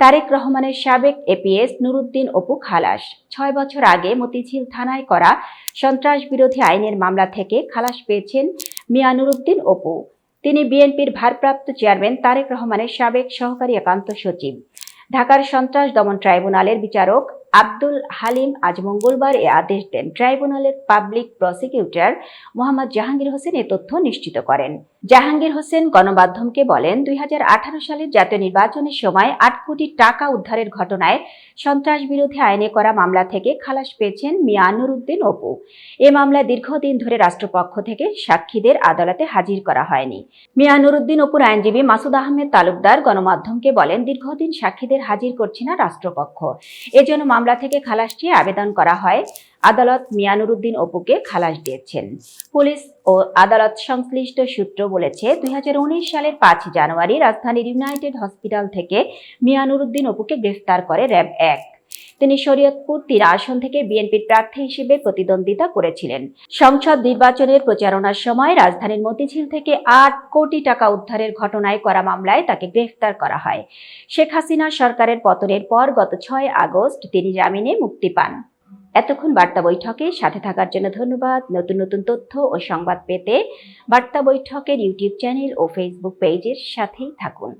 তারেক রহমানের সাবেক এপিএস নুরুদ্দিন অপু খালাস। ৬ বছর আগে মতিঝিল থানায় করা সন্ত্রাস বিরোধী আইনের মামলা থেকে খালাস পেয়েছেন মিয়া নুরুদ্দিন অপু। তিনি বিএনপির ভারপ্রাপ্ত চেয়ারম্যান তারেক রহমানের সাবেক সহকারী একান্ত সচিব। ঢাকার সন্ত্রাস দমন ট্রাইব্যুনালের বিচারক আব্দুল হালিম আজ মঙ্গলবার এ আদেশ দেন। ট্রাইব্যুনালের পাবলিক প্রসিকিউটর মোহাম্মদ জাহাঙ্গীর হোসেন এ তথ্য নিশ্চিত করেন। জাহাঙ্গীর হোসেন গণমাধ্যমকে বলেন, ২০১৮ সালের জাতীয় নির্বাচনের সময় ৮ কোটি টাকা উদ্ধারের ঘটনায় সন্ত্রাস বিরোধী আইনে করা মামলা থেকে খালাস পেয়েছেন মিয়া নুরুদ্দিন অপু। এ মামলায় দীর্ঘদিন ধরে রাষ্ট্রপক্ষ থেকে সাক্ষীদের আদালতে হাজির করা হয়নি। মিয়া নুরুদ্দিন অপুর আইনজীবী মাসুদ আহমেদ তালুকদার গণমাধ্যমকে বলেন, দীর্ঘদিন সাক্ষীদের হাজির করছে না রাষ্ট্রপক্ষ, এজন্য মামলা থেকে খালাস চেয়ে আবেদন করা হয়। আদালত মিয়া নুরুদ্দিন অপুকে খালাস দিয়েছেন। পুলিশ ও আদালত সংশ্লিষ্ট সূত্র বলেছে, ২০১৯ সালের ৫ জানুয়ারি রাজধানীর ইউনাইটেড হসপিটাল থেকে মিয়া নুরুদ্দিন অপুকে গ্রেফতার করে র‍্যাব-১। তিনি শরীয়তপুর ৩ আসন থেকে বিএনপির প্রার্থী হিসেবে প্রতিদ্বন্দ্বিতা করেছিলেন। সংসদ নির্বাচনের প্রচারণার সময় রাজধানীর মতিঝিল থেকে ৮ কোটি টাকা উদ্ধারের ঘটনায় করা মামলায় তাকে গ্রেফতার করা হয়। শেখ হাসিনা সরকারের পতনের পর গত ৬ আগস্ট তিনি জামিনে মুক্তি পান। এতক্ষণ বার্তা বৈঠকের সাথে থাকার জন্য ধন্যবাদ। নতুন নতুন তথ্য ও সংবাদ পেতে বার্তা বৈঠকের ইউটিউব চ্যানেল ও ফেসবুক পেজের সাথেই থাকুন।